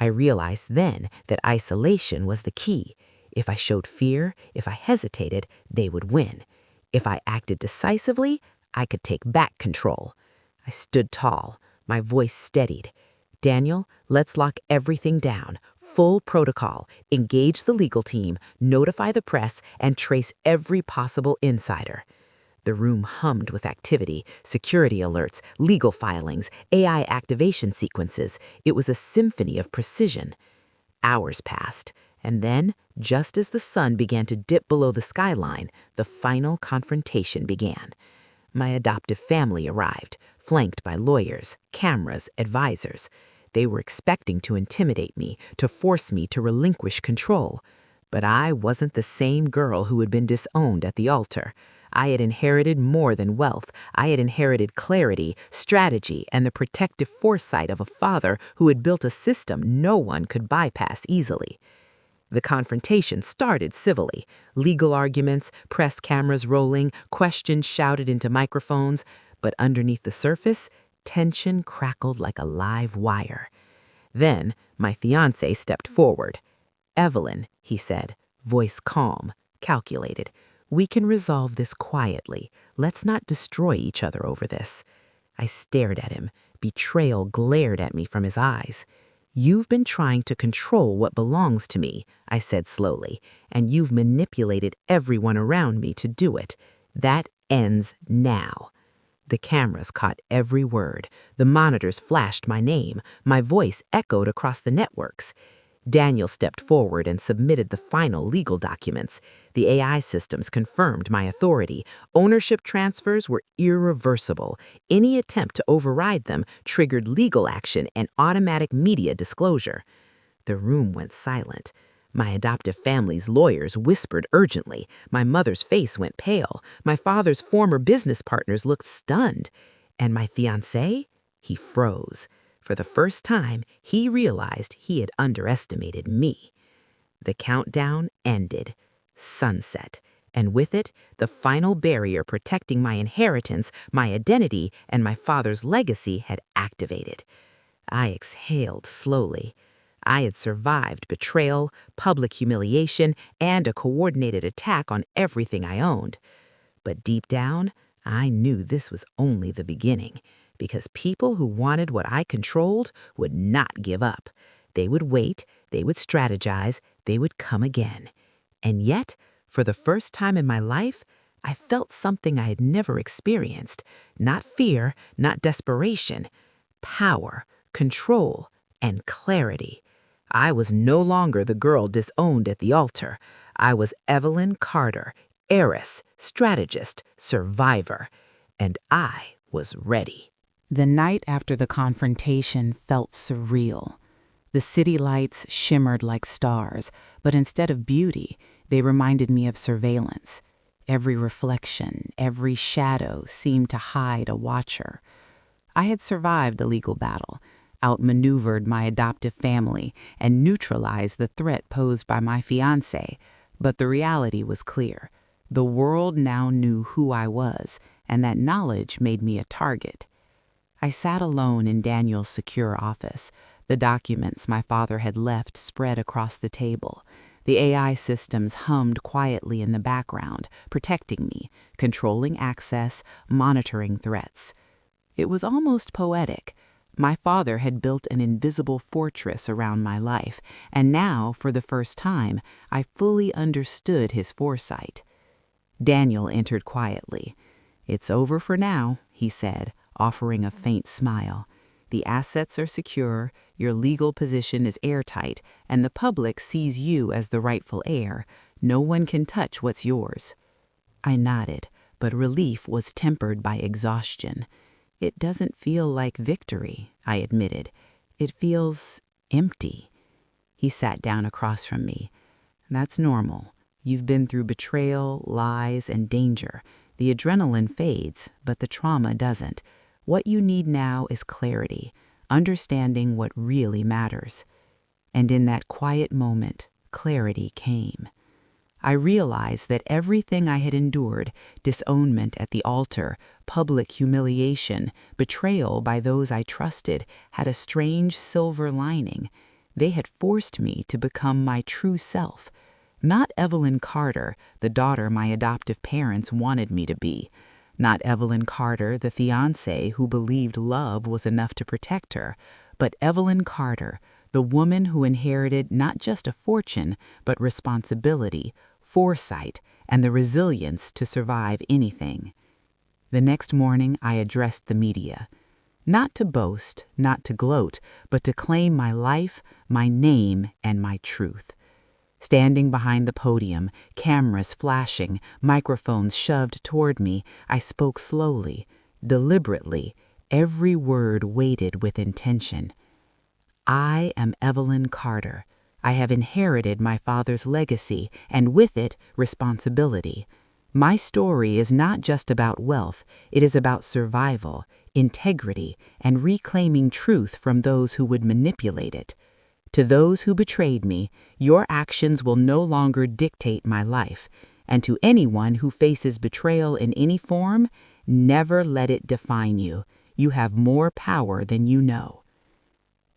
I realized then that isolation was the key. If I showed fear, if I hesitated, they would win. If I acted decisively, I could take back control. I stood tall, my voice steadied. "Daniel, let's lock everything down. Full protocol. Engage the legal team, notify the press, and trace every possible insider." The room hummed with activity, security alerts, legal filings, AI activation sequences. It was a symphony of precision. Hours passed, and then, just as the sun began to dip below the skyline, the final confrontation began. My adoptive family arrived, flanked by lawyers, cameras, advisors. They were expecting to intimidate me, to force me to relinquish control. But I wasn't the same girl who had been disowned at the altar. I had inherited more than wealth. I had inherited clarity, strategy, and the protective foresight of a father who had built a system no one could bypass easily. The confrontation started civilly. Legal arguments, press cameras rolling, questions shouted into microphones. But underneath the surface, tension crackled like a live wire. Then my fiancé stepped forward. "Evelyn," he said, voice calm, calculated. "We can resolve this quietly. Let's not destroy each other over this." I stared at him. Betrayal glared at me from his eyes. "You've been trying to control what belongs to me," I said slowly, "and you've manipulated everyone around me to do it. That ends now." The cameras caught every word. The monitors flashed my name. My voice echoed across the networks. Daniel stepped forward and submitted the final legal documents. The AI systems confirmed my authority. Ownership transfers were irreversible. Any attempt to override them triggered legal action and automatic media disclosure. The room went silent. My adoptive family's lawyers whispered urgently. My mother's face went pale. My father's former business partners looked stunned. And my fiancé? He froze. For the first time, he realized he had underestimated me. The countdown ended. Sunset. And with it, the final barrier protecting my inheritance, my identity, and my father's legacy had activated. I exhaled slowly. I had survived betrayal, public humiliation, and a coordinated attack on everything I owned. But deep down, I knew this was only the beginning.
because people who wanted what I controlled would not give up. They would wait, they would strategize, they would come again. And yet, for the first time in my life, I felt something I had never experienced. Not fear, not desperation. Power, control, and clarity. I was no longer the girl disowned at the altar. I was Evelyn Carter, heiress, strategist, survivor. And I was ready.
The night after the confrontation felt surreal. The city lights shimmered like stars, but instead of beauty, they reminded me of surveillance. Every reflection, every shadow seemed to hide a watcher. I had survived the legal battle, outmaneuvered my adoptive family, and neutralized the threat posed by my fiancé, but the reality was clear. The world now knew who I was, and that knowledge made me a target. I sat alone in Daniel's secure office, the documents my father had left spread across the table. The AI systems hummed quietly in the background, protecting me, controlling access, monitoring threats. It was almost poetic. My father had built an invisible fortress around my life, and now, for the first time, I fully understood his foresight. Daniel entered quietly. "It's over for now," he said, offering a faint smile. "The assets are secure, your legal position is airtight, and the public sees you as the rightful heir. No one can touch what's yours." I nodded, but relief was tempered by exhaustion. "It doesn't feel like victory," I admitted. "It feels empty." He sat down across from me. "That's normal. You've been through betrayal, lies, and danger. The adrenaline fades, but the trauma doesn't. What you need now is clarity, understanding what really matters." And in that quiet moment, clarity came. I realized that everything I had endured, disownment at the altar, public humiliation, betrayal by those I trusted, had a strange silver lining. They had forced me to become my true self. Not Evelyn Carter, the daughter my adoptive parents wanted me to be. Not Evelyn Carter, the fiancée who believed love was enough to protect her, but Evelyn Carter, the woman who inherited not just a fortune, but responsibility, foresight, and the resilience to survive anything. The next morning, I addressed the media. Not to boast, not to gloat, but to claim my life, my name, and my truth. Standing behind the podium, cameras flashing, microphones shoved toward me, I spoke slowly, deliberately, every word weighted with intention. I am Evelyn Carter. I have inherited my father's legacy, and with it, responsibility. My story is not just about wealth, it is about survival, integrity, and reclaiming truth from those who would manipulate it. To those who betrayed me, your actions will no longer dictate my life. And to anyone who faces betrayal in any form, never let it define you. You have more power than you know.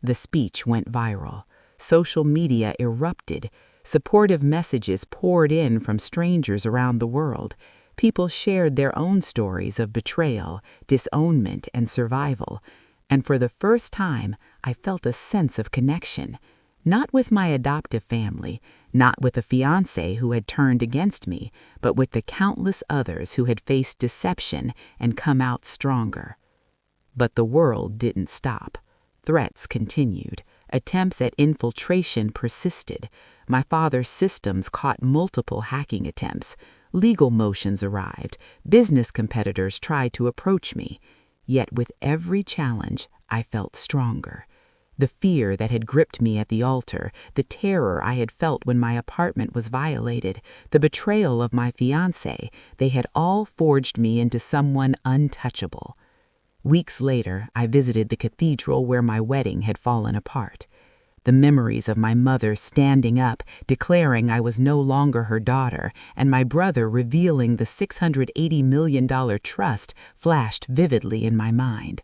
The speech went viral. Social media erupted. Supportive messages poured in from strangers around the world. People shared their own stories of betrayal, disownment, and survival. And for the first time, I felt a sense of connection. Not with my adoptive family, not with a fiancé who had turned against me, but with the countless others who had faced deception and come out stronger. But the world didn't stop. Threats continued. Attempts at infiltration persisted. My father's systems caught multiple hacking attempts. Legal motions arrived. Business competitors tried to approach me. Yet with every challenge, I felt stronger. The fear that had gripped me at the altar, the terror I had felt when my apartment was violated, the betrayal of my fiancé, they had all forged me into someone untouchable. Weeks later, I visited the cathedral where my wedding had fallen apart. The memories of my mother standing up, declaring I was no longer her daughter, and my brother revealing the $680 million trust flashed vividly in my mind.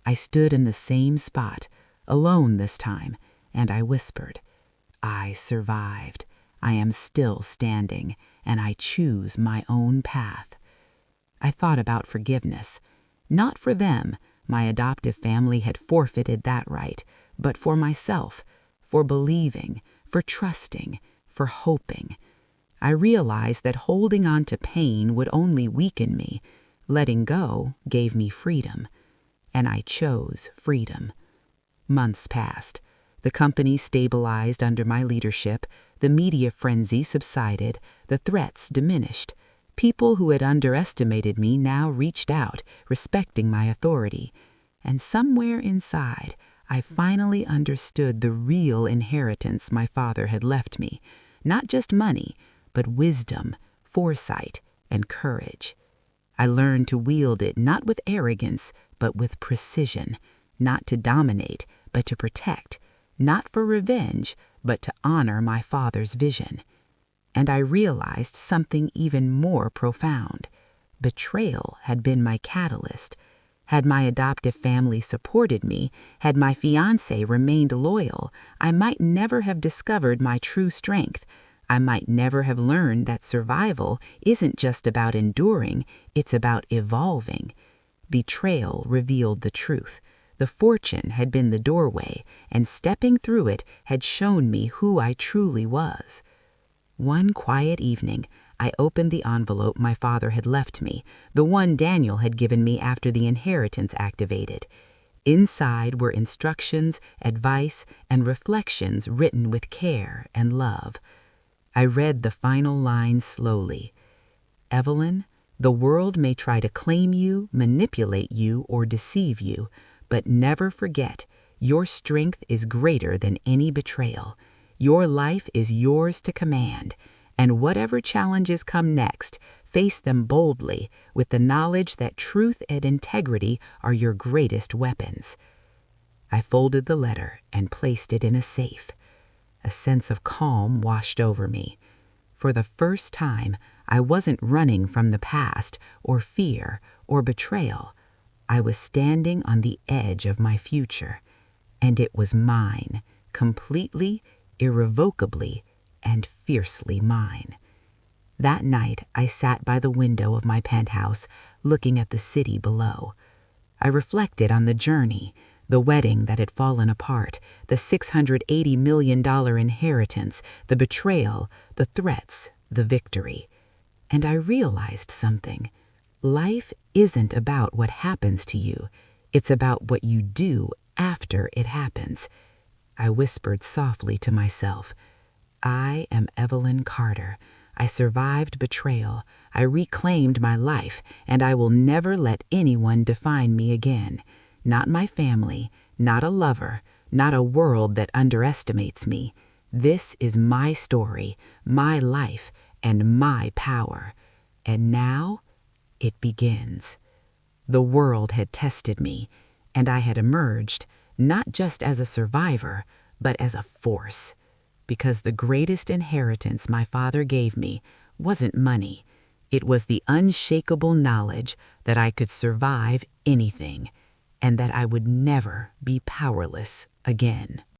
I stood in the same spot, alone this time, and I whispered, "I survived. I am still standing, and I choose my own path." I thought about forgiveness, not for them, My adoptive family had forfeited that right, but for myself, for believing, for trusting, for hoping. I realized that holding on to pain would only weaken me. Letting go gave me freedom, and I chose freedom. Months passed. The company stabilized under my leadership, the media frenzy subsided, the threats diminished. People who had underestimated me now reached out, respecting my authority. And somewhere inside, I finally understood the real inheritance my father had left me. Not just money, but wisdom, foresight, and courage. I learned to wield it not with arrogance, but with precision, not to dominate, but to protect, not for revenge, but to honor my father's vision. And I realized something even more profound. Betrayal had been my catalyst. Had my adoptive family supported me, had my fiancé remained loyal, I might never have discovered my true strength. I might never have learned that survival isn't just about enduring, it's about evolving. Betrayal revealed the truth. The fortune had been the doorway, and stepping through it had shown me who I truly was. One quiet evening, I opened the envelope my father had left me, the one Daniel had given me after the inheritance activated. Inside were instructions, advice, and reflections written with care and love. I read the final lines slowly. Evelyn, the world may try to claim you, manipulate you, or deceive you, but never forget, your strength is greater than any betrayal. Your life is yours to command, and whatever challenges come next, face them boldly with the knowledge that truth and integrity are your greatest weapons. I folded the letter and placed it in a safe. A sense of calm washed over me. For the first time, I wasn't running from the past or fear or betrayal. I was standing on the edge of my future, and it was mine, completely, irrevocably, and fiercely mine. That night, I sat by the window of my penthouse, looking at the city below. I reflected on the journey, the wedding that had fallen apart, the $680 million inheritance, the betrayal, the threats, the victory. And I realized something. Life isn't about what happens to you. It's about what you do after it happens. I whispered softly to myself, I am Evelyn Carter. I survived betrayal. I reclaimed my life, and I will never let anyone define me again. Not my family, not a lover, not a world that underestimates me. This is my story, my life, and my power. And now it begins. The world had tested me, and I had emerged, not just as a survivor, but as a force. Because the greatest inheritance my father gave me wasn't money. It was the unshakable knowledge that I could survive anything, and that I would never be powerless again.